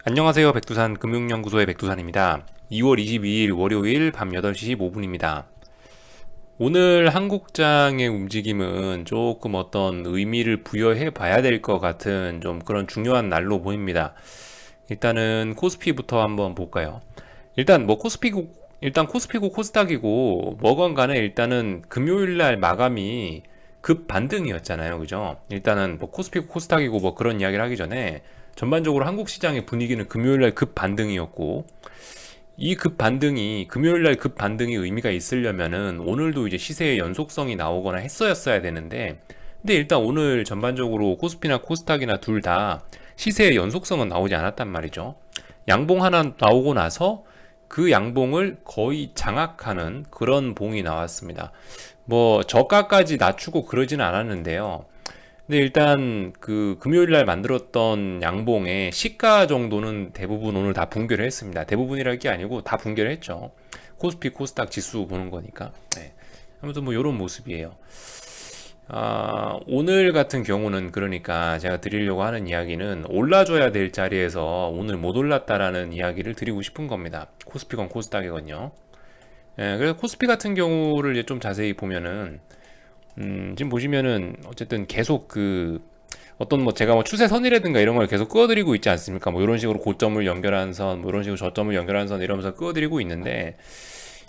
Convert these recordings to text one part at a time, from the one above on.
안녕하세요. 백두산 금융연구소의 백두산입니다. 2월 22일 월요일 밤 8시 15분입니다. 오늘 한국장의 움직임은 조금 어떤 의미를 부여해 봐야 될 것 같은 좀 그런 중요한 날로 보입니다. 일단은 코스피부터 한번 볼까요? 일단 뭐 코스피고 코스닥이고 뭐건 간에 일단은 금요일 날 마감이 급 반등이었잖아요. 그죠? 일단은 뭐 코스피고 코스닥이고 뭐 그런 이야기를 하기 전에 전반적으로 한국 시장의 분위기는 금요일 날 급 반등이었고, 이 급 반등이 금요일 날 급 반등이 의미가 있으려면은 오늘도 이제 시세의 연속성이 나오거나 했어야 되는데, 근데 일단 오늘 전반적으로 코스피나 코스닥이나 둘 다 시세의 연속성은 나오지 않았단 말이죠. 양봉 하나 나오고 나서 그 양봉을 거의 장악하는 그런 봉이 나왔습니다. 뭐 저가까지 낮추고 그러지는 않았는데요. 근데 일단 그 금요일 날 만들었던 양봉의 시가 정도는 대부분 오늘 다 붕괴를 했습니다. 대부분이랄 게 아니고 다 붕괴를 했죠. 코스피, 코스닥 지수 보는 거니까. 네. 아무튼 뭐 이런 모습이에요. 오늘 같은 경우는 그러니까 제가 드리려고 하는 이야기는 올라줘야 될 자리에서 오늘 못 올랐다라는 이야기를 드리고 싶은 겁니다. 코스피건 코스닥이건요. 그래서 코스피 같은 경우를 이제 좀 자세히 보면은 지금 보시면은 어쨌든 계속 그 어떤 뭐 제가 뭐 추세선이라든가 이런 걸 계속 그어드리고 있지 않습니까? 뭐 이런 식으로 고점을 연결한 선, 뭐 이런 식으로 저점을 연결한 선 이러면서 그어드리고 있는데,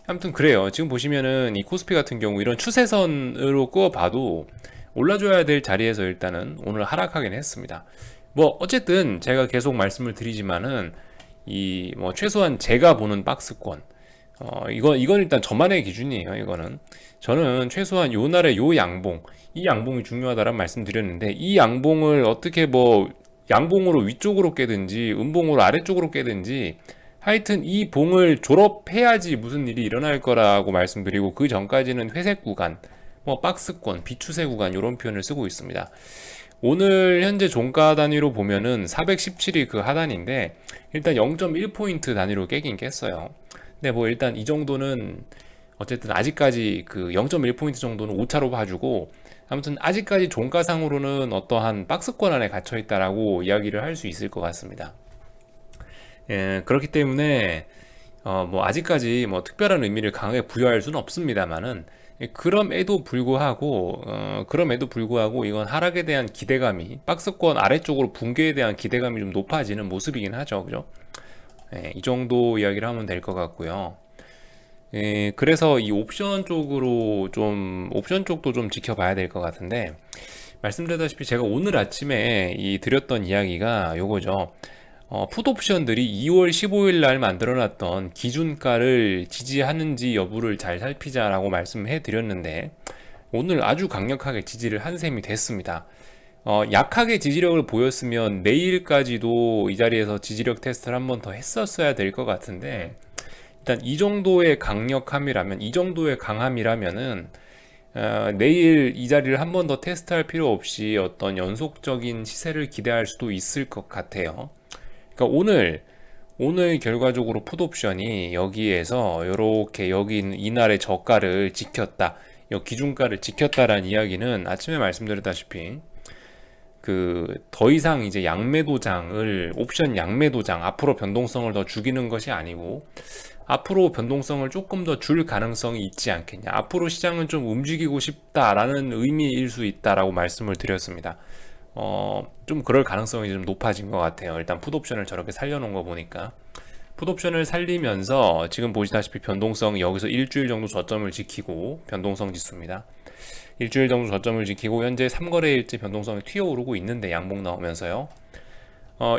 아무튼 그래요. 지금 보시면은 이 코스피 같은 경우 이런 추세선으로 그어봐도 올라줘야 될 자리에서 일단은 오늘 하락하긴 했습니다. 뭐 어쨌든 제가 계속 말씀을 드리지만은 이 뭐 최소한 제가 보는 박스권, 이건 일단 저만의 기준이에요. 이거는 저는 최소한 요 날의 요 양봉, 이 양봉이 중요하다는 말씀 드렸는데, 이 양봉을 어떻게 뭐 양봉으로 위쪽으로 깨든지 음봉으로 아래쪽으로 깨든지 하여튼 이 봉을 졸업해야지 무슨 일이 일어날 거라고 말씀드리고, 그 전까지는 회색 구간, 뭐 박스권, 비추세 구간 이런 표현을 쓰고 있습니다. 오늘 현재 종가 단위로 보면은 417이 그 하단인데 일단 0.1포인트 단위로 깨긴 깼어요. 근데 뭐 일단 이 정도는 어쨌든 아직까지 그 0.1포인트 정도는 오차로 봐주고, 아무튼 아직까지 종가상으로는 어떠한 박스권 안에 갇혀 있다라고 이야기를 할 수 있을 것 같습니다. 그렇기 때문에 뭐 아직까지 뭐 특별한 의미를 강하게 부여할 수는 없습니다만은, 그럼에도 불구하고 이건 하락에 대한 기대감이 박스권 아래쪽으로 붕괴에 대한 기대감이 좀 높아지는 모습이긴 하죠. 그죠? 이 정도 이야기를 하면 될 것 같고요. 그래서 이 옵션 쪽도 좀 지켜봐야 될 것 같은데, 말씀드렸다시피 제가 오늘 아침에 드렸던 이야기가 요거죠. 풋옵션들이 2월 15일 날 만들어놨던 기준가를 지지하는지 여부를 잘 살피자라고 말씀해 드렸는데, 오늘 아주 강력하게 지지를 한 셈이 됐습니다. 약하게 지지력을 보였으면 내일까지도 이 자리에서 지지력 테스트를 한 번 더 했었어야 될 것 같은데, 일단 이 정도의 강력함이라면, 이 정도의 강함이라면은 내일 이 자리를 한 번 더 테스트할 필요 없이 어떤 연속적인 시세를 기대할 수도 있을 것 같아요. 그러니까 오늘 결과적으로 풋옵션이 여기에서 이렇게 여기 있는 이날의 저가를 지켰다, 이 기준가를 지켰다라는 이야기는 아침에 말씀드렸다시피 그 더 이상 이제 양매도장을 옵션 양매도장 앞으로 변동성을 더 죽이는 것이 아니고, 앞으로 변동성을 조금 더 줄 가능성이 있지 않겠냐, 앞으로 시장은 좀 움직이고 싶다라는 의미일 수 있다라고 말씀을 드렸습니다. 좀 그럴 가능성이 좀 높아진 것 같아요. 일단 풋옵션을 저렇게 살려놓은 거 보니까 풋옵션을 살리면서 지금 보시다시피 변동성 여기서 일주일 정도 저점을 지키고, 변동성 지수입니다. 일주일 정도 저점을 지키고 현재 3거래일째 변동성이 튀어오르고 있는데 양봉 나오면서요.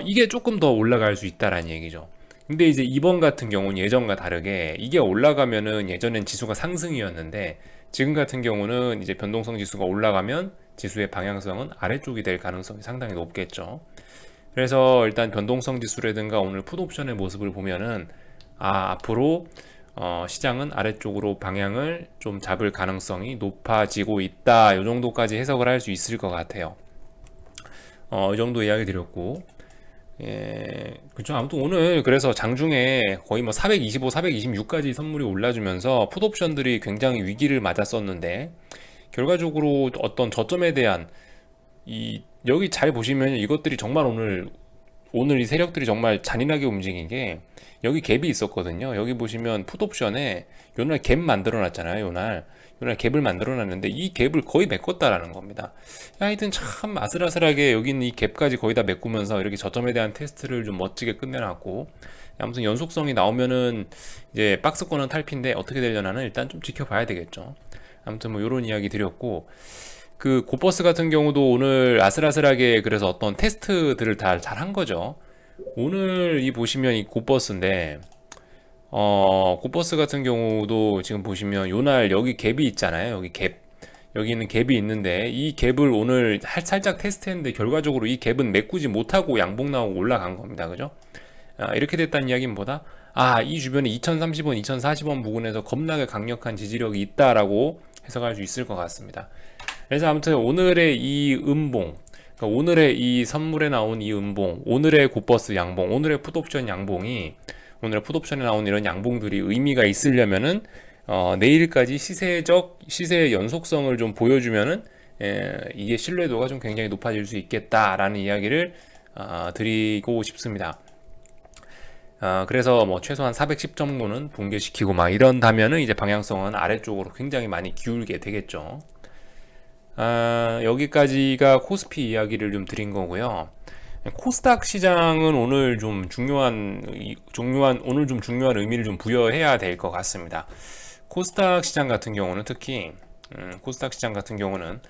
이게 조금 더 올라갈 수 있다라는 얘기죠. 근데 이제 이번 같은 경우는 예전과 다르게 이게 올라가면은, 예전엔 지수가 상승이었는데 지금 같은 경우는 이제 변동성 지수가 올라가면 지수의 방향성은 아래쪽이 될 가능성이 상당히 높겠죠. 그래서 일단 변동성 지수라든가 오늘 풋옵션의 모습을 보면은, 앞으로 시장은 아래쪽으로 방향을 좀 잡을 가능성이 높아지고 있다, 이 정도까지 해석을 할 수 있을 것 같아요. 이 정도 이야기 드렸고, 그렇죠. 아무튼 오늘 그래서 장중에 거의 뭐 425, 426까지 선물이 올라주면서 풋옵션들이 굉장히 위기를 맞았었는데, 결과적으로 어떤 저점에 대한 여기 잘 보시면 이것들이 정말 오늘 오늘 이 세력들이 정말 잔인하게 움직인 게 여기 갭이 있었거든요. 여기 보시면 풋옵션에 요날 갭 만들어 놨잖아요. 요날 갭을 만들어 놨는데 이 갭을 거의 메꿨다라는 겁니다. 하여튼 참 아슬아슬하게 여기 있는 이 갭까지 거의 다 메꾸면서 이렇게 저점에 대한 테스트를 좀 멋지게 끝내놨고, 아무튼 연속성이 나오면은 이제 박스권은 탈피인데 어떻게 되려나는 일단 좀 지켜봐야 되겠죠. 아무튼 뭐 요런 이야기 드렸고, 그 고버스 같은 경우도 오늘 아슬아슬하게 그래서 어떤 테스트들을 다 잘 한 거죠. 오늘 이 보시면 이 고버스인데, 고버스 같은 경우도 지금 보시면 요날 여기 갭이 있잖아요. 여기 갭. 여기 있는 갭이 있는데 이 갭을 오늘 살짝 테스트했는데 결과적으로 이 갭은 메꾸지 못하고 양봉 나오고 올라간 겁니다. 그죠? 이렇게 됐다는 이야기는 뭐다? 이 주변에 2030원, 2040원 부근에서 겁나게 강력한 지지력이 있다라고 해석할 수 있을 것 같습니다. 그래서 아무튼 오늘의 이 음봉, 그러니까 오늘의 이 선물에 나온 이 음봉, 오늘의 굿버스 양봉, 오늘의 풋옵션 양봉이, 오늘의 풋옵션에 나온 이런 양봉들이 의미가 있으려면은 내일까지 시세의 연속성을 좀 보여주면은 이게 신뢰도가 좀 굉장히 높아질 수 있겠다라는 이야기를 드리고 싶습니다. 그래서 뭐 최소한 410 정도는 붕괴시키고 막 이런다면은 이제 방향성은 아래쪽으로 굉장히 많이 기울게 되겠죠. 여기까지가 코스피 이야기를 좀 드린 거고요. 코스닥 시장은 오늘 좀 중요한 의미를 좀 부여해야 될 것 같습니다. 코스닥 시장 같은 경우는 특히 코스닥 시장 같은 경우는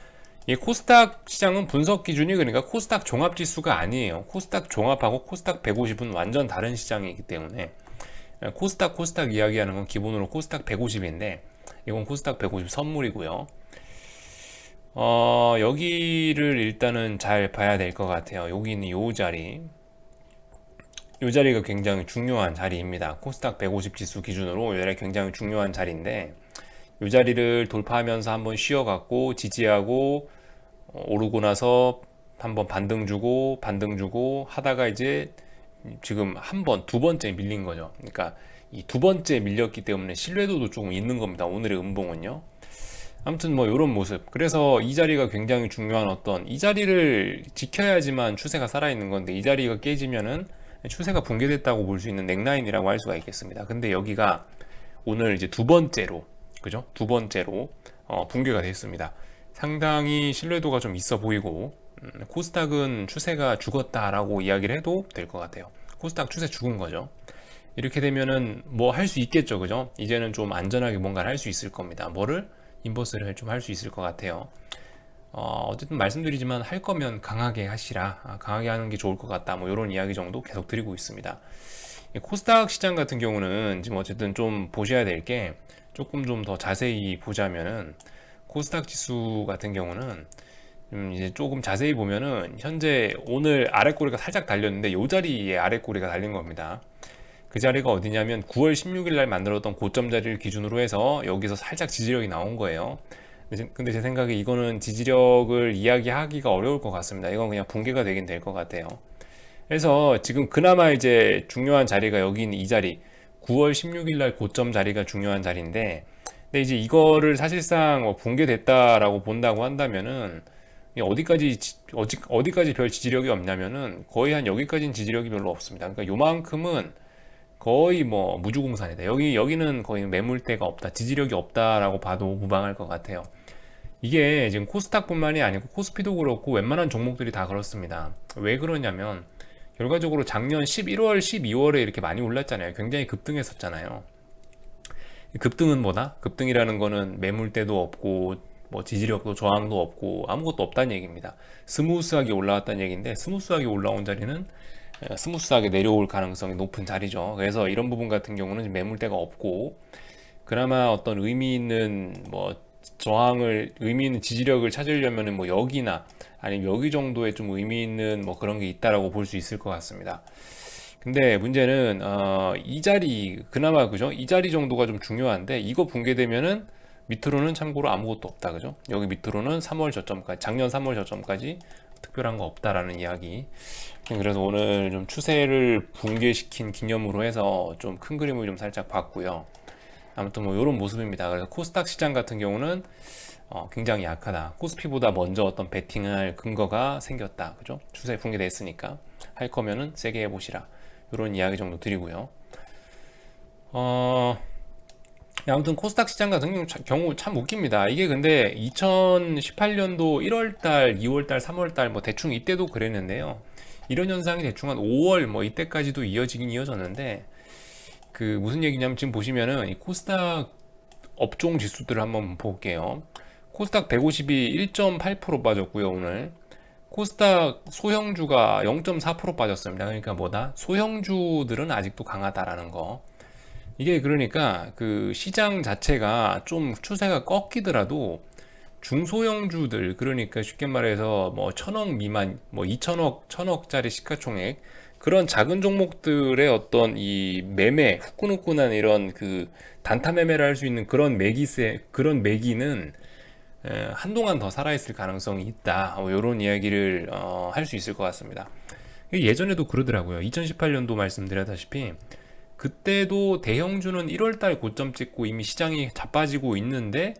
이 코스닥 시장은 분석 기준이 그러니까 코스닥 종합 지수가 아니에요. 코스닥 종합하고 코스닥 150은 완전 다른 시장이기 때문에 코스닥 이야기하는 건 기본으로 코스닥 150인데 이건 코스닥 150 선물이고요. 여기를 일단은 잘 봐야 될 것 같아요. 여기 있는 요 자리가 굉장히 중요한 자리입니다. 코스닥 150 지수 기준으로 이 자리 굉장히 중요한 자리인데, 이 자리를 돌파하면서 한번 쉬어갖고 지지하고 오르고 나서 한번 반등 주고 하다가 이제 지금 두 번째 밀린 거죠. 그러니까 이 두 번째 밀렸기 때문에 신뢰도도 조금 있는 겁니다. 오늘의 음봉은요. 아무튼 뭐 이런 모습. 그래서 이 자리가 굉장히 중요한 이 자리를 지켜야지만 추세가 살아있는 건데, 이 자리가 깨지면은 추세가 붕괴됐다고 볼 수 있는 넥라인이라고 할 수가 있겠습니다. 근데 여기가 오늘 이제 두 번째로 붕괴가 됐습니다. 상당히 신뢰도가 좀 있어 보이고, 코스닥은 추세가 죽었다라고 이야기를 해도 될 것 같아요. 코스닥 추세 죽은 거죠. 이렇게 되면은 뭐 할 수 있겠죠, 그죠? 이제는 좀 안전하게 뭔가를 할 수 있을 겁니다. 인버스를 좀 할 수 있을 것 같아요. 어쨌든 말씀드리지만 할 거면 강하게 하시라, 강하게 하는 게 좋을 것 같다, 뭐 이런 이야기 정도 계속 드리고 있습니다. 코스닥 시장 같은 경우는 지금 어쨌든 좀 보셔야 될 게, 조금 좀 더 자세히 보자면은 코스닥 지수 같은 경우는 이제 조금 자세히 보면은 현재 오늘 아랫꼬리가 살짝 달렸는데 이 자리에 아랫꼬리가 달린 겁니다. 그 자리가 어디냐면 9월 16일 날 만들었던 고점 자리를 기준으로 해서 여기서 살짝 지지력이 나온 거예요. 근데 제 생각에 이거는 지지력을 이야기하기가 어려울 것 같습니다. 이건 그냥 붕괴가 되긴 될 것 같아요. 그래서 지금 그나마 이제 중요한 자리가 여기 있는 이 자리, 9월 16일 날 고점 자리가 중요한 자리인데, 근데 이제 이거를 사실상 붕괴됐다라고 본다고 한다면은 어디까지 별 지지력이 없냐면은 거의 한 여기까지는 지지력이 별로 없습니다. 그러니까 요만큼은 거의 뭐 무주공산이다. 여기는 거의 매물대가 없다, 지지력이 없다라고 봐도 무방할 것 같아요. 이게 지금 코스닥뿐만이 아니고 코스피도 그렇고 웬만한 종목들이 다 그렇습니다. 왜 그러냐면 결과적으로 작년 11월, 12월에 이렇게 많이 올랐잖아요. 굉장히 급등했었잖아요. 급등은 뭐다? 급등이라는 거는 매물대도 없고 뭐 지지력도 저항도 없고 아무것도 없다는 얘기입니다. 스무스하게 올라왔다는 얘기인데, 스무스하게 올라온 자리는 스무스하게 내려올 가능성이 높은 자리죠. 그래서 이런 부분 같은 경우는 매물대가 없고, 그나마 어떤 의미 있는 의미 있는 지지력을 찾으려면은 뭐 여기나 아니면 여기 정도의 좀 의미 있는 뭐 그런 게 있다라고 볼 수 있을 것 같습니다. 근데 문제는 이 자리, 그나마 그죠? 이 자리 정도가 좀 중요한데, 이거 붕괴되면은 밑으로는 참고로 아무것도 없다, 그죠? 여기 밑으로는 작년 3월 저점까지 특별한 거 없다라는 이야기. 그래서 오늘 좀 추세를 붕괴시킨 기념으로 해서 좀 큰 그림을 좀 살짝 봤고요. 아무튼 뭐 이런 모습입니다. 그래서 코스닥 시장 같은 경우는 굉장히 약하다. 코스피보다 먼저 어떤 베팅할 근거가 생겼다. 그죠? 추세 붕괴됐으니까 할 거면은 세게 해보시라. 이런 이야기 정도 드리고요. 어, 아무튼 코스닥 시장 같은 경우 참 웃깁니다. 이게 근데 2018년도 1월달, 2월달, 3월달 뭐 대충 이때도 그랬는데요. 이런 현상이 대충 한 5월 뭐 이때까지도 이어지긴 이어졌는데 그 무슨 얘기냐면 지금 보시면은 이 코스닥 업종 지수들을 한번 볼게요. 코스닥 150이 1.8% 빠졌고요, 오늘. 코스닥 소형주가 0.4% 빠졌습니다. 그러니까 뭐다? 소형주들은 아직도 강하다라는 거. 이게 그러니까 그 시장 자체가 좀 추세가 꺾이더라도 중소형주들, 그러니까 쉽게 말해서 뭐 천억 미만, 뭐 2천억, 천억짜리 시가총액, 그런 작은 종목들의 어떤 이 매매, 후끈후끈한 이런 그 단타 매매를 할 수 있는 그런 그런 매기는 한동안 더 살아있을 가능성이 있다. 이런 이야기를 할 수 있을 것 같습니다. 예전에도 그러더라고요. 2018년도 말씀드렸다시피 그때도 대형주는 1월달 고점 찍고 이미 시장이 자빠지고 있는데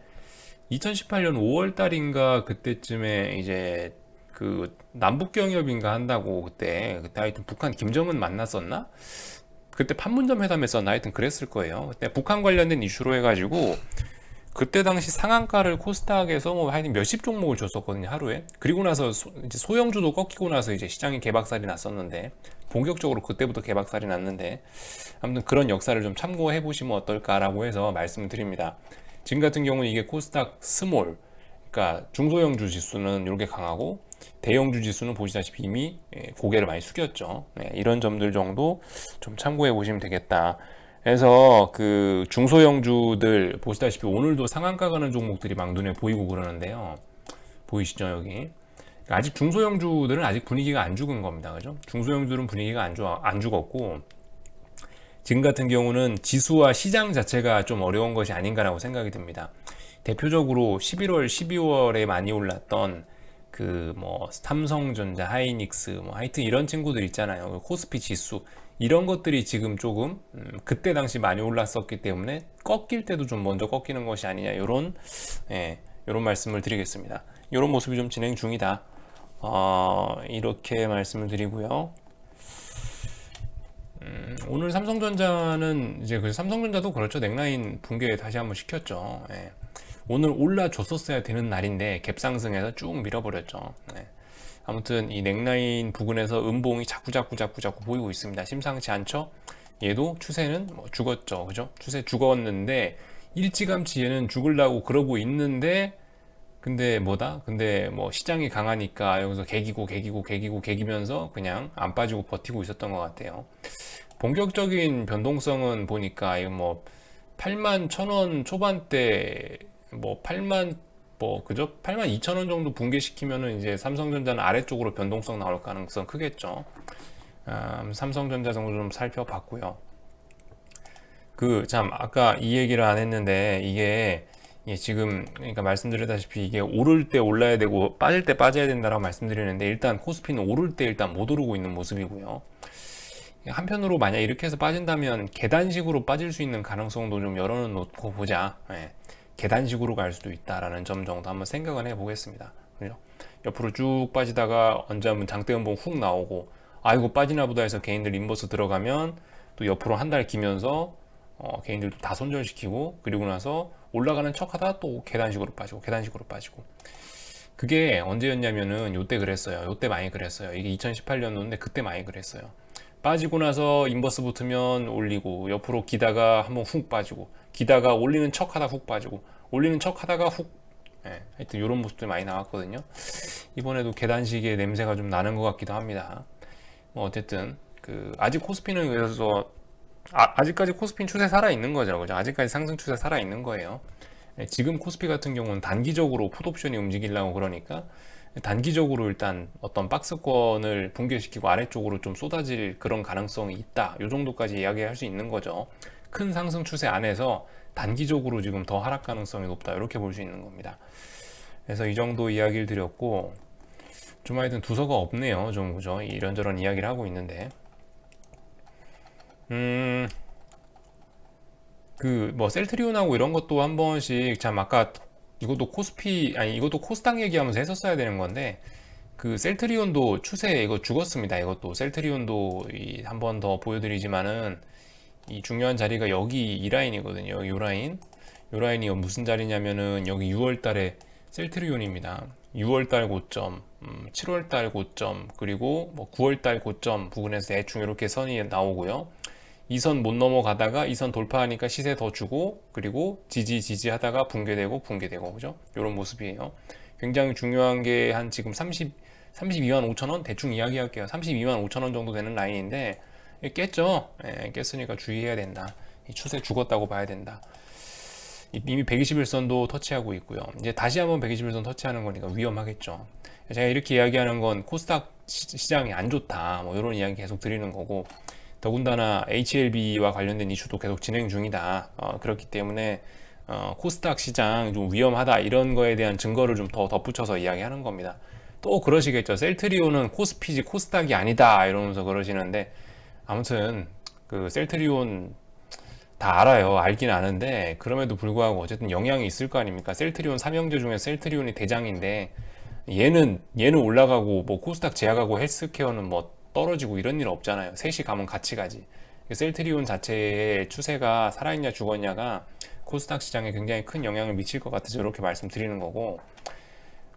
2018년 5월달인가 그때쯤에 이제 그 남북경협인가 한다고 그때 하여튼 북한 김정은 만났었나? 그때 판문점 회담했었나? 하여튼 그랬을 거예요. 그때 북한 관련된 이슈로 해가지고 그때 당시 상한가를 코스닥에서 뭐 하여튼 몇십 종목을 줬었거든요, 하루에. 그리고 나서 이제 소형주도 꺾이고 나서 이제 시장이 개박살이 났었는데, 본격적으로 그때부터 개박살이 났는데, 아무튼 그런 역사를 좀 참고해 보시면 어떨까라고 해서 말씀을 드립니다. 지금 같은 경우는 이게 코스닥 스몰, 그러니까 중소형주 지수는 이렇게 강하고, 대형주 지수는 보시다시피 이미 고개를 많이 숙였죠. 네, 이런 점들 정도 좀 참고해 보시면 되겠다. 그래서 그 중소형주들 보시다시피 오늘도 상한가 가는 종목들이 막 눈에 보이고 그러는데요. 보이시죠, 여기? 아직 중소형주들은 아직 분위기가 안 죽은 겁니다. 그죠? 중소형주들은 분위기가 안 죽었고, 지금 같은 경우는 지수와 시장 자체가 좀 어려운 것이 아닌가라고 생각이 듭니다. 대표적으로 11월, 12월에 많이 올랐던 그 뭐 삼성전자, 하이닉스, 뭐 하여튼 이런 친구들 있잖아요. 코스피 지수 이런 것들이 지금 조금 그때 당시 많이 올랐었기 때문에 꺾일 때도 좀 먼저 꺾이는 것이 아니냐 이런 이런 말씀을 드리겠습니다. 이런 모습이 좀 진행 중이다. 이렇게 말씀을 드리고요. 오늘 삼성전자는 이제 그 삼성전자도 그렇죠. 넥라인 붕괴 다시 한번 시켰죠. 오늘 올라줬었어야 되는 날인데 갭상승해서 쭉 밀어버렸죠. 아무튼 이 넥라인 부근에서 음봉이 자꾸 보이고 있습니다. 심상치 않죠? 얘도 추세는 뭐 죽었죠. 그죠? 추세 죽었는데 일찌감치 얘는 죽으려고 그러고 있는데 근데 뭐다? 근데 뭐 시장이 강하니까 여기서 개기면서 그냥 안 빠지고 버티고 있었던 것 같아요. 본격적인 변동성은 보니까 이거 뭐 8만 1,000원 초반대 뭐 8만 뭐 그죠? 8만 2천 원 정도 붕괴시키면은 이제 삼성전자는 아래쪽으로 변동성 나올 가능성 크겠죠. 삼성전자 정도 좀 살펴봤고요. 그 참 아까 이 얘기를 안 했는데 이게 지금 그러니까 말씀드렸다시피 이게 오를 때 올라야 되고 빠질 때 빠져야 된다라고 말씀드리는데 일단 코스피는 오를 때 일단 못 오르고 있는 모습이고요. 한편으로 만약 이렇게 해서 빠진다면 계단식으로 빠질 수 있는 가능성도 좀 열어놓고 보자. 계단식으로 갈 수도 있다라는 점 정도 한번 생각을 해보겠습니다. 그죠? 옆으로 쭉 빠지다가 언제 한번 장대음봉 훅 나오고 아이고 빠지나 보다 해서 개인들 인버스 들어가면 또 옆으로 한 달 기면서 개인들도 다 손절시키고 그리고 나서 올라가는 척 하다가 또 계단식으로 빠지고 그게 언제였냐면은 요때 그랬어요. 요때 많이 그랬어요. 이게 2018년도인데 그때 많이 그랬어요. 빠지고 나서 인버스 붙으면 올리고 옆으로 기다가 한번 훅 빠지고 기다가 올리는 척 하다 훅 빠지고 올리는 척 하다가 훅 하여튼 이런 모습들이 많이 나왔거든요. 이번에도 계단식의 냄새가 좀 나는 것 같기도 합니다. 뭐 어쨌든 그 아직 코스피는 그래서 아직까지 코스피는 추세 살아 있는 거죠. 그죠? 아직까지 상승 추세 살아 있는 거예요. 지금 코스피 같은 경우는 단기적으로 풋옵션이 움직이려고 그러니까 단기적으로 일단 어떤 박스권을 붕괴시키고 아래쪽으로 좀 쏟아질 그런 가능성이 있다. 이 정도까지 이야기할 수 있는 거죠. 큰 상승 추세 안에서 단기적으로 지금 더 하락 가능성이 높다. 이렇게 볼 수 있는 겁니다. 그래서 이 정도 이야기를 드렸고 좀 하여튼 두서가 없네요. 좀 그죠? 이런저런 이야기를 하고 있는데 그 뭐 셀트리온하고 이런 것도 한 번씩 참 아까 이것도 코스피 아니 이것도 코스닥 얘기하면서 했었어야 되는 건데 그 셀트리온도 추세 이거 죽었습니다. 이것도 셀트리온도 한 번 더 보여드리지만은 이 중요한 자리가 여기 이 라인이거든요. 요 라인. 요 라인이 무슨 자리냐면은 여기 6월 달에 셀트리온입니다. 6월 달 고점, 7월 달 고점, 그리고 뭐 9월 달 고점 부근에서 대충 이렇게 선이 나오고요. 이 선 못 넘어가다가 이 선 돌파하니까 시세 더 주고 그리고 지지 하다가 붕괴되고 그죠? 이런 모습이에요. 굉장히 중요한 게 한 지금 32만 5천 원 대충 이야기할게요. 32만 5천 원 정도 되는 라인인데 깼죠? 예, 깼으니까 주의해야 된다. 이 추세 죽었다고 봐야 된다. 이미 121선도 터치하고 있고요. 이제 다시 한번 121선 터치하는 거니까 위험하겠죠. 제가 이렇게 이야기하는 건 코스닥 시장이 안 좋다. 뭐 이런 이야기 계속 드리는 거고 더군다나 HLB와 관련된 이슈도 계속 진행 중이다. 그렇기 때문에 코스닥 시장 좀 위험하다 이런 거에 대한 증거를 좀 더 덧붙여서 이야기하는 겁니다. 또 그러시겠죠. 셀트리온은 코스피지 코스닥이 아니다 이러면서 그러시는데 아무튼 그 셀트리온 다 알아요. 알긴 아는데 그럼에도 불구하고 어쨌든 영향이 있을 거 아닙니까? 셀트리온 삼형제 중에 셀트리온이 대장인데 얘는 올라가고 뭐 코스닥 제약하고 헬스케어는 뭐 떨어지고 이런 일 없잖아요. 셋이 가면 같이 가지. 셀트리온 자체의 추세가 살아있냐 죽었냐가 코스닥 시장에 굉장히 큰 영향을 미칠 것 같아서 이렇게 말씀드리는 거고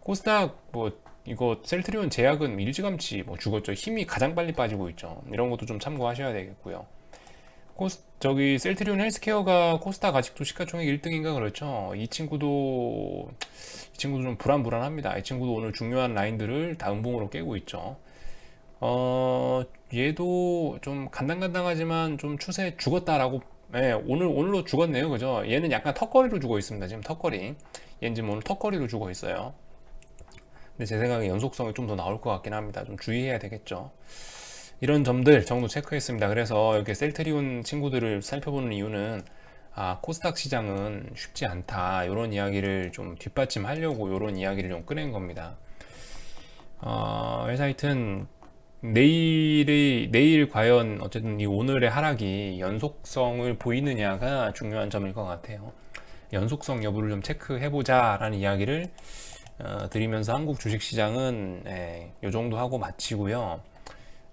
코스닥 뭐 이거 셀트리온 제약은 일찌감치 뭐 죽었죠. 힘이 가장 빨리 빠지고 있죠. 이런 것도 좀 참고하셔야 되겠고요. 저기 셀트리온 헬스케어가 코스닥 아직도 시가총액 1등인가 그렇죠. 이 친구도 좀 불안합니다. 이 친구도 오늘 중요한 라인들을 다 음봉으로 깨고 있죠. 얘도 좀 간당간당하지만 좀 추세 죽었다라고 네, 오늘로 죽었네요. 그죠? 얘는 약간 턱걸이로 죽어 있습니다. 지금 턱걸이. 얘는 지금 오늘 턱걸이로 죽어 있어요. 근데 제 생각에 연속성이 좀 더 나올 것 같긴 합니다. 좀 주의해야 되겠죠. 이런 점들 정도 체크했습니다. 그래서 이렇게 셀트리온 친구들을 살펴보는 이유는 코스닥 시장은 쉽지 않다. 이런 이야기를 좀 뒷받침하려고 이런 이야기를 좀 꺼낸 겁니다. 그래서 하여튼 내일 과연 어쨌든 이 오늘의 하락이 연속성을 보이느냐가 중요한 점일 것 같아요. 연속성 여부를 좀 체크해보자 라는 이야기를 드리면서 한국 주식시장은 이 정도 하고 마치고요.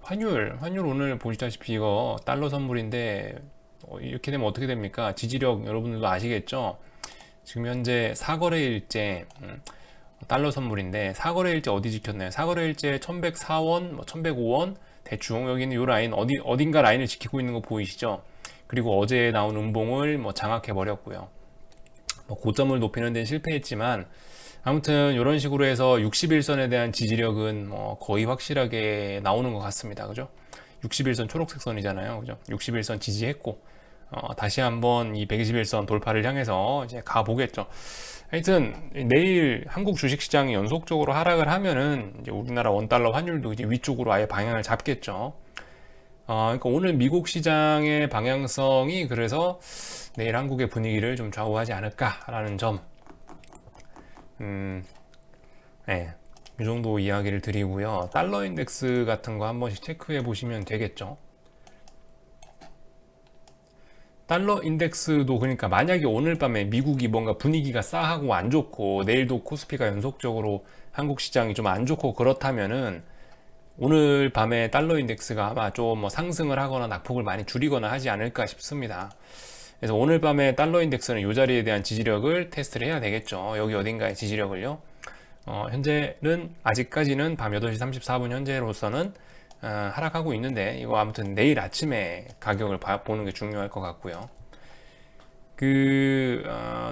환율 오늘 보시다시피 이거 달러 선물인데 이렇게 되면 어떻게 됩니까? 지지력 여러분들도 아시겠죠? 지금 현재 사거래일째 달러 선물인데 사거래일째 어디 지켰나요? 사거래일째 1104원, 뭐 1105원 대충 여기는 요 라인 어딘가 라인을 지키고 있는 거 보이시죠? 그리고 어제 나온 음봉을 뭐 장악해 버렸고요. 뭐 고점을 높이는 데는 실패했지만 아무튼 이런 식으로 해서 61선에 대한 지지력은 뭐 거의 확실하게 나오는 것 같습니다. 그죠? 61선 초록색 선이잖아요. 그죠? 61선 지지했고 다시 한번 이 121선 돌파를 향해서 이제 가보겠죠. 하여튼 내일 한국 주식시장이 연속적으로 하락을 하면은 이제 우리나라 원달러 환율도 이제 위쪽으로 아예 방향을 잡겠죠. 그러니까 오늘 미국 시장의 방향성이 그래서 내일 한국의 분위기를 좀 좌우하지 않을까라는 점. 네, 이 정도 이야기를 드리고요. 달러 인덱스 같은 거 한 번씩 체크해 보시면 되겠죠. 달러 인덱스도 그러니까 만약에 오늘 밤에 미국이 뭔가 분위기가 싸하고 안 좋고 내일도 코스피가 연속적으로 한국 시장이 좀 안 좋고 그렇다면은 오늘 밤에 달러 인덱스가 아마 좀 뭐 상승을 하거나 낙폭을 많이 줄이거나 하지 않을까 싶습니다. 그래서 오늘 밤에 달러 인덱스는 이 자리에 대한 지지력을 테스트를 해야 되겠죠. 여기 어딘가의 지지력을요. 현재는 아직까지는 밤 8시 34분 현재로서는 하락하고 있는데 이거 아무튼 내일 아침에 가격을 보는 게 중요할 것 같고요.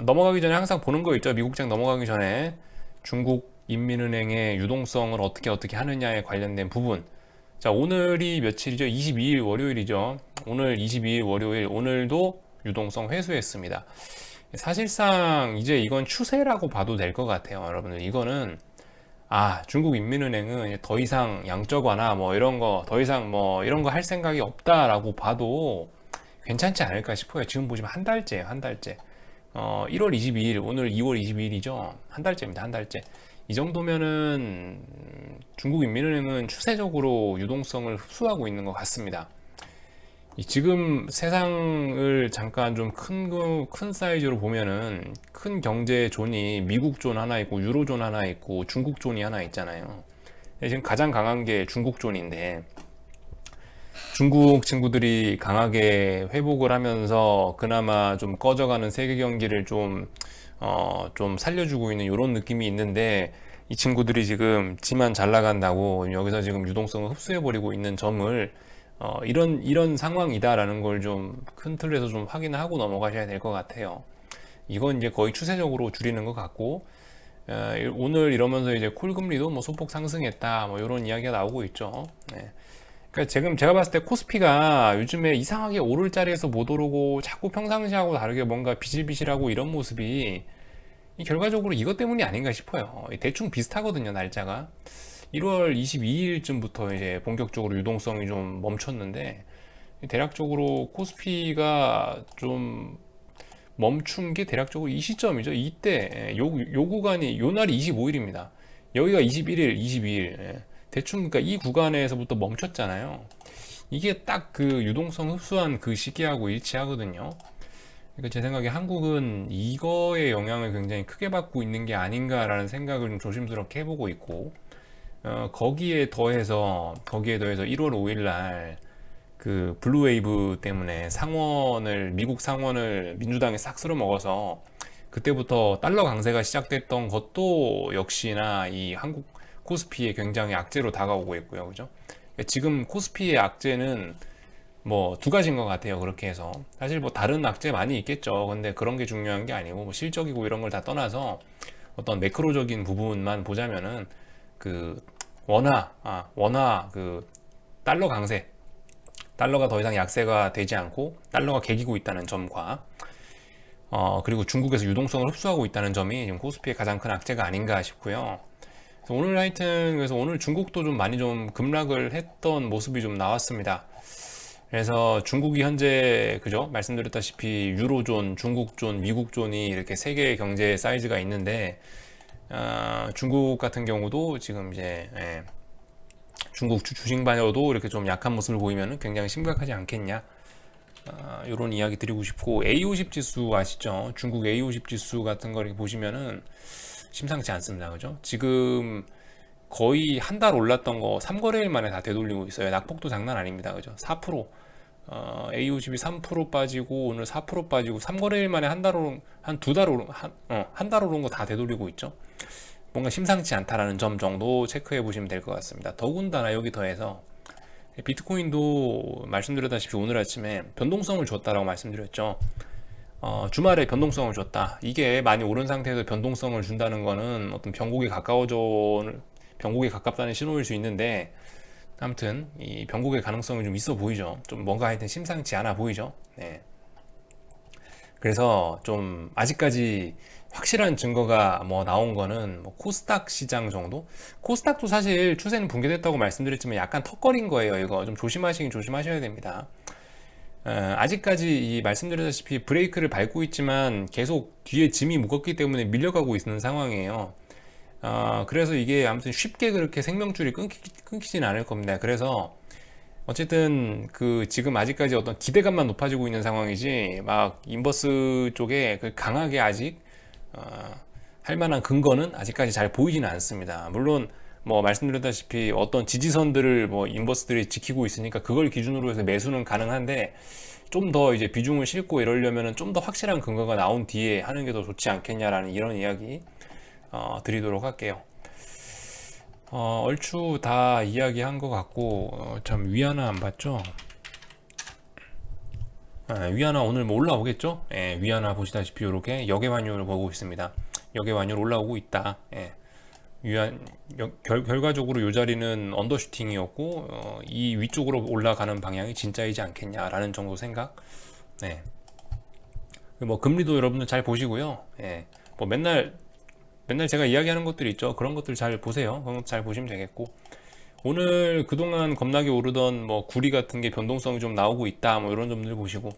넘어가기 전에 항상 보는 거 있죠. 미국장 넘어가기 전에 중국 인민은행의 유동성을 어떻게 하느냐에 관련된 부분. 자, 오늘이 며칠이죠? 22일 월요일이죠. 오늘 22일 월요일 오늘도 유동성 회수했습니다. 사실상 이제 이건 추세라고 봐도 될 것 같아요. 여러분들 이거는 중국 인민은행은 더 이상 양적 완화 뭐 이런 거 더 이상 뭐 이런 거 할 생각이 없다라고 봐도 괜찮지 않을까 싶어요. 지금 보시면 한 달째예요. 한 달째. 1월 22일 오늘 2월 22일이죠. 한 달째입니다. 한 달째. 이 정도면은 중국 인민은행은 추세적으로 유동성을 흡수하고 있는 것 같습니다. 지금 세상을 잠깐 좀 큰 사이즈로 보면은 큰 경제 존이 미국 존 하나 있고 유로 존 하나 있고 중국 존이 하나 있잖아요. 지금 가장 강한 게 중국 존인데 중국 친구들이 강하게 회복을 하면서 그나마 좀 꺼져가는 세계 경기를 좀 살려주고 있는 이런 느낌이 있는데 이 친구들이 지금 지만 잘 나간다고 여기서 지금 유동성을 흡수해버리고 있는 점을 이런 상황이다라는 걸 좀 큰 틀에서 좀 확인하고 넘어가셔야 될 것 같아요. 이건 이제 거의 추세적으로 줄이는 것 같고, 오늘 이러면서 이제 콜금리도 뭐 소폭 상승했다, 뭐 이런 이야기가 나오고 있죠. 네. 그러니까 지금 제가 봤을 때 코스피가 요즘에 이상하게 오를 자리에서 못 오르고 자꾸 평상시하고 다르게 뭔가 비실비실하고 이런 모습이 결과적으로 이것 때문이 아닌가 싶어요. 대충 비슷하거든요, 날짜가. 1월 22일쯤부터 이제 본격적으로 유동성이 좀 멈췄는데, 대략적으로 코스피가 좀 멈춘 게 대략적으로 이 시점이죠. 이때, 요 구간이, 요 날이 25일입니다. 여기가 21일, 22일. 대충 그러니까 이 구간에서부터 멈췄잖아요. 이게 딱 그 유동성 흡수한 그 시기하고 일치하거든요. 그러니까 제 생각에 한국은 이거의 영향을 굉장히 크게 받고 있는 게 아닌가라는 생각을 좀 조심스럽게 해보고 있고, 거기에 더해서 1월 5일 날 그 블루웨이브 때문에 미국 상원을 민주당이 싹 쓸어 먹어서 그때부터 달러 강세가 시작됐던 것도 역시나 이 한국 코스피에 굉장히 악재로 다가오고 있고요. 그죠? 지금 코스피의 악재는 뭐 두 가지인 것 같아요. 그렇게 해서 사실 뭐 다른 악재 많이 있겠죠. 근데 그런 게 중요한 게 아니고 뭐 실적이고 이런 걸 다 떠나서 어떤 매크로적인 부분만 보자면은 그 원화 그 달러 강세, 달러가 더 이상 약세가 되지 않고 달러가 개기고 있다는 점과 그리고 중국에서 유동성을 흡수하고 있다는 점이 지금 코스피의 가장 큰 악재가 아닌가 싶고요. 그래서 오늘 중국도 좀 많이 좀 급락을 했던 모습이 좀 나왔습니다. 그래서 중국이 현재 그죠? 말씀드렸다시피 유로존, 중국존, 미국존이 이렇게 세 개의 경제 사이즈가 있는데 중국 같은 경우도 지금 이제 중국 주식 반여도 이렇게 좀 약한 모습을 보이면 굉장히 심각하지 않겠냐? 이런 이야기 드리고 싶고 A50 지수 아시죠? 중국 A50 지수 같은 거 이렇게 보시면은 심상치 않습니다. 그죠? 지금 거의 한 달 올랐던 거 3거래일 만에 다 되돌리고 있어요. 낙폭도 장난 아닙니다. 그죠? 4%. A50이 3% 빠지고 오늘 4% 빠지고 3거래일 만에 한 달 오른 거 다 되돌리고 있죠. 뭔가 심상치 않다라는 점 정도 체크해 보시면 될 것 같습니다. 더군다나 여기 더해서 비트코인도 말씀드렸다시피 오늘 아침에 변동성을 줬다라고 말씀드렸죠. 주말에 변동성을 줬다. 이게 많이 오른 상태에서 변동성을 준다는 거는 어떤 변곡에 가깝다는 신호일 수 있는데, 아무튼 이 변곡의 가능성이 좀 있어 보이죠. 좀 뭔가 하여튼 심상치 않아 보이죠. 네. 그래서 좀 아직까지 확실한 증거가 뭐 나온 거는 뭐 코스닥 시장 정도? 코스닥도 사실 추세는 붕괴됐다고 말씀드렸지만 약간 턱걸인 거예요. 이거 좀 조심하셔야 됩니다. 아직까지 이 말씀드렸다시피 브레이크를 밟고 있지만 계속 뒤에 짐이 무겁기 때문에 밀려가고 있는 상황이에요. 그래서 이게 아무튼 쉽게 그렇게 생명줄이 끊기진 않을 겁니다. 그래서 어쨌든 그 지금 아직까지 어떤 기대감만 높아지고 있는 상황이지 막 인버스 쪽에 그 강하게 아직 할 만한 근거는 아직까지 잘 보이지는 않습니다. 물론 뭐 말씀드렸다시피 어떤 지지선들을 뭐 인버스들이 지키고 있으니까 그걸 기준으로 해서 매수는 가능한데 좀 더 이제 비중을 싣고 이러려면은 좀 더 확실한 근거가 나온 뒤에 하는 게 더 좋지 않겠냐라는 이런 이야기 드리도록 할게요. 얼추 다 이야기한 것 같고 참 위안화 안 봤죠? 위안화 오늘 뭐 올라오겠죠? 위안화 보시다시피 이렇게 역외환율을 보고 있습니다. 역외환율 올라오고 있다. 결과적으로 이 자리는 언더슈팅이었고 이 위쪽으로 올라가는 방향이 진짜이지 않겠냐라는 정도 생각. 네. 뭐 금리도 여러분들 잘 보시고요. 뭐 맨날 제가 이야기하는 것들 있죠. 그런 것들 잘 보세요. 그런 것 잘 보시면 되겠고. 오늘 그동안 겁나게 오르던 뭐 구리 같은 게 변동성이 좀 나오고 있다. 뭐 이런 점들 보시고.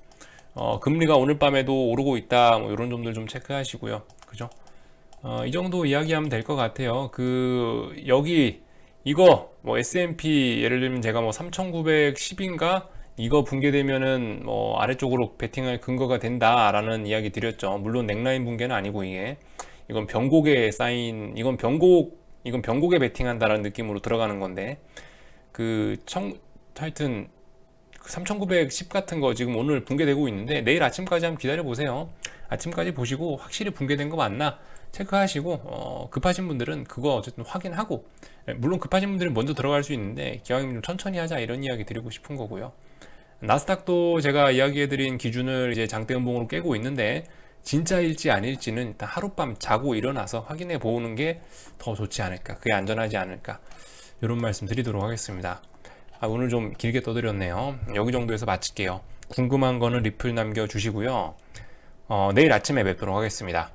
금리가 오늘 밤에도 오르고 있다. 뭐 이런 점들 좀 체크하시고요. 그죠? 이 정도 이야기하면 될 것 같아요. 여기, 이거, 뭐 S&P, 예를 들면 제가 뭐 3910인가? 이거 붕괴되면은 뭐 아래쪽으로 베팅할 근거가 된다라는 이야기 드렸죠. 물론 넥라인 붕괴는 아니고 이건 변곡에 쌓인 이건 변곡에 베팅한다라는 느낌으로 들어가는 건데 하여튼 3910 같은 거 지금 오늘 붕괴되고 있는데 내일 아침까지 한번 기다려 보세요. 아침까지 보시고 확실히 붕괴된 거 맞나 체크하시고 급하신 분들은 그거 어쨌든 확인하고, 물론 급하신 분들은 먼저 들어갈 수 있는데 기왕이면 좀 천천히 하자 이런 이야기 드리고 싶은 거고요. 나스닥도 제가 이야기해드린 기준을 이제 장대 음봉으로 깨고 있는데 진짜일지 아닐지는 일단 하룻밤 자고 일어나서 확인해 보는 게 더 좋지 않을까, 그게 안전하지 않을까, 이런 말씀 드리도록 하겠습니다. 오늘 좀 길게 떠드렸네요. 여기 정도에서 마칠게요. 궁금한 거는 리플 남겨주시고요. 내일 아침에 뵙도록 하겠습니다.